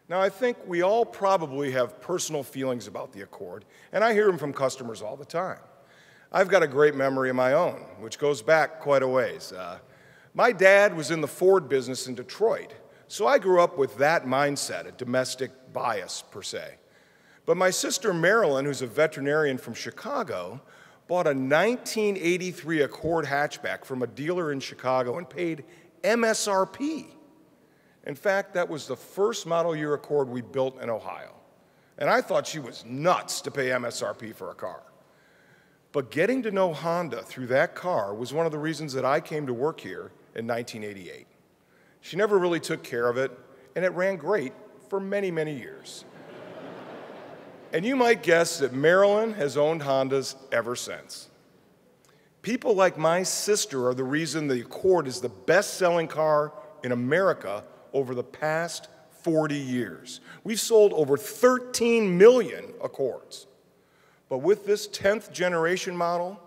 Now, I think we all probably have personal feelings about the Accord, and I hear them from customers all the time. I've got a great memory of my own, which goes back quite a ways. My dad was in the Ford business in Detroit, so I grew up with that mindset, a domestic bias, per se. But my sister Marilyn, who's a veterinarian from Chicago, bought a 1983 Accord hatchback from a dealer in Chicago and paid MSRP. In fact, that was the first model year Accord we built in Ohio. And I thought she was nuts to pay MSRP for a car. But getting to know Honda through that car was one of the reasons that I came to work here in 1988. She never really took care of it, and it ran great for many, many years. And you might guess that Marilyn has owned Hondas ever since. People like my sister are the reason the Accord is the best-selling car in America over the past 40 years. We've sold over 13 million Accords. But with this 10th generation model,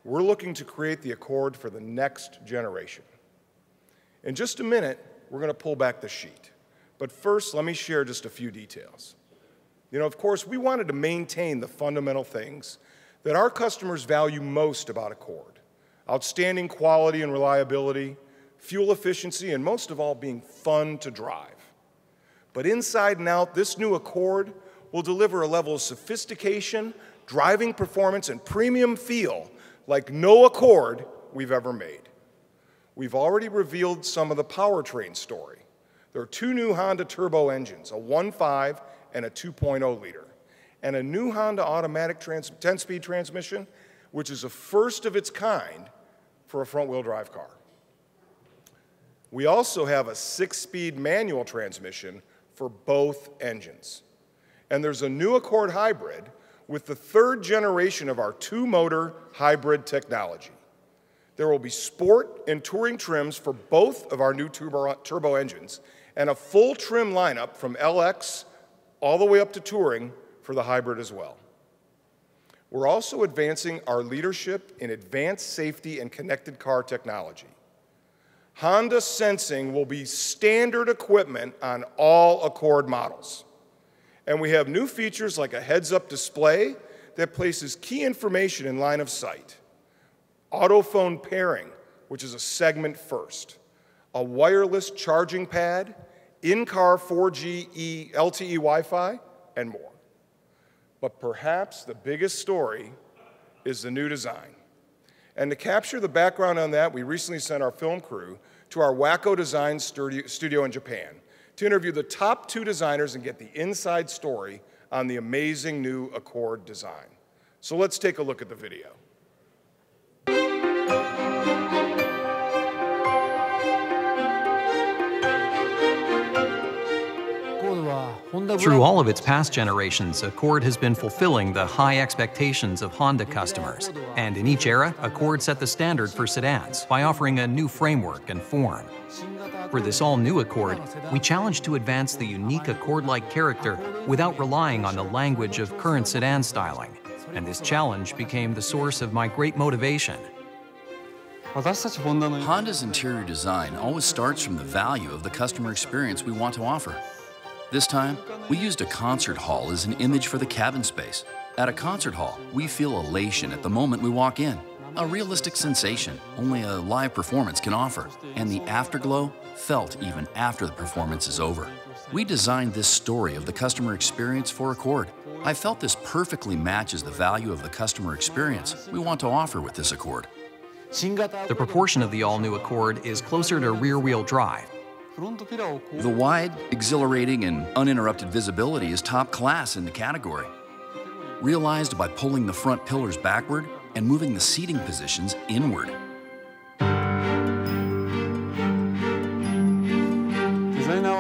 we're looking to create the Accord for the next generation. In just a minute, we're going to pull back the sheet. But first, let me share just a few details. You know, of course, we wanted to maintain the fundamental things that our customers value most about Accord: outstanding quality and reliability, fuel efficiency, and most of all, being fun to drive. But inside and out, this new Accord will deliver a level of sophistication, driving performance, and premium feel like no Accord we've ever made. We've already revealed some of the powertrain story. There are two new Honda turbo engines, a 1.5 and a 2.0 liter, and a new Honda automatic 10-speed transmission, which is a first of its kind for a front-wheel drive car. We also have a 6-speed manual transmission for both engines. And there's a new Accord hybrid with the third generation of our two-motor hybrid technology. There will be sport and touring trims for both of our new turbo engines, and a full trim lineup from LX all the way up to touring for the hybrid as well. We're also advancing our leadership in advanced safety and connected car technology. Honda Sensing will be standard equipment on all Accord models. And we have new features like a heads-up display that places key information in line of sight, auto phone pairing, which is a segment first, a wireless charging pad, in-car 4G LTE Wi-Fi, and more. But perhaps the biggest story is the new design. And to capture the background on that, we recently sent our film crew to our Wacko Design studio in Japan to interview the top 2 designers and get the inside story on the amazing new Accord design. So let's take a look at the video. Through all of its past generations, Accord has been fulfilling the high expectations of Honda customers. And in each era, Accord set the standard for sedans by offering a new framework and form. For this all-new Accord, we challenged to advance the unique Accord-like character without relying on the language of current sedan styling. And this challenge became the source of my great motivation. Honda's interior design always starts from the value of the customer experience we want to offer. This time, we used a concert hall as an image for the cabin space. At a concert hall, we feel elation at the moment we walk in. A realistic sensation only a live performance can offer, and the afterglow felt even after the performance is over. We designed this story of the customer experience for Accord. I felt this perfectly matches the value of the customer experience we want to offer with this Accord. The proportion of the all-new Accord is closer to rear-wheel drive. The wide, exhilarating, and uninterrupted visibility is top class in the category. Realized by pulling the front pillars backward and moving the seating positions inward.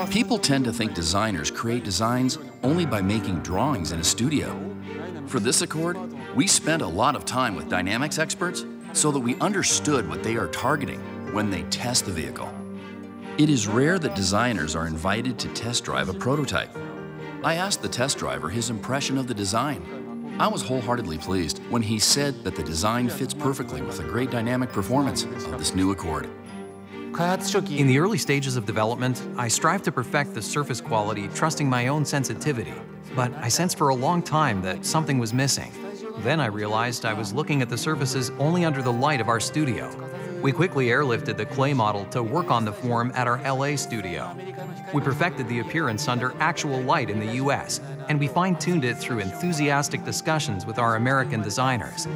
People tend to think designers create designs only by making drawings in a studio. For this Accord, we spent a lot of time with dynamics experts so that we understood what they are targeting when they test the vehicle. It is rare that designers are invited to test drive a prototype. I asked the test driver his impression of the design. I was wholeheartedly pleased when he said that the design fits perfectly with the great dynamic performance of this new Accord. In the early stages of development, I strive to perfect the surface quality, trusting my own sensitivity. But I sensed for a long time that something was missing. Then I realized I was looking at the surfaces only under the light of our studio. We quickly airlifted the clay model to work on the form at our LA studio. We perfected the appearance under actual light in the US, and we fine-tuned it through enthusiastic discussions with our American designers.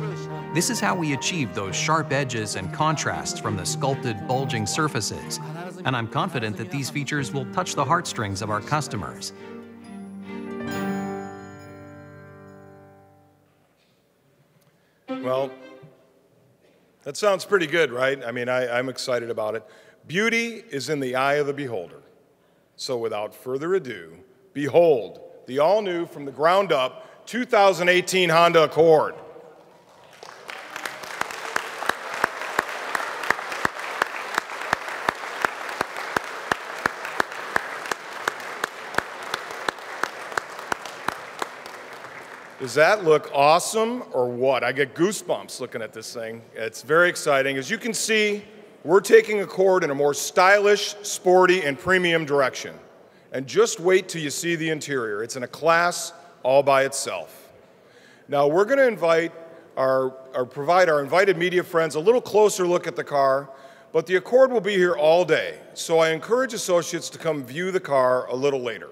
This is how we achieved those sharp edges and contrasts from the sculpted, bulging surfaces. And I'm confident that these features will touch the heartstrings of our customers. Well, that sounds pretty good, right? I mean, I'm excited about it. Beauty is in the eye of the beholder. So without further ado, behold the all-new, from the ground up, 2018 Honda Accord. Does that look awesome or what? I get goosebumps looking at this thing. It's very exciting. As you can see, we're taking Accord in a more stylish, sporty, and premium direction. And just wait till you see the interior. It's in a class all by itself. Now we're going to provide our invited media friends a little closer look at the car, but the Accord will be here all day. So I encourage associates to come view the car a little later.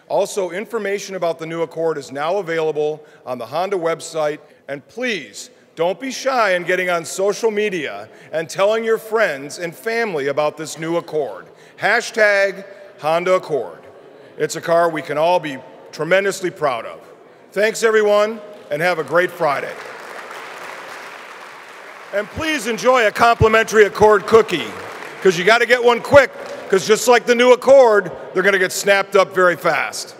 Also, information about the new Accord is now available on the Honda website, and please don't be shy in getting on social media and telling your friends and family about this new Accord. Hashtag Honda Accord. It's a car we can all be tremendously proud of. Thanks everyone, and have a great Friday. And please enjoy a complimentary Accord cookie, because you got to get one quick, because just like the new Accord, they're going to get snapped up very fast.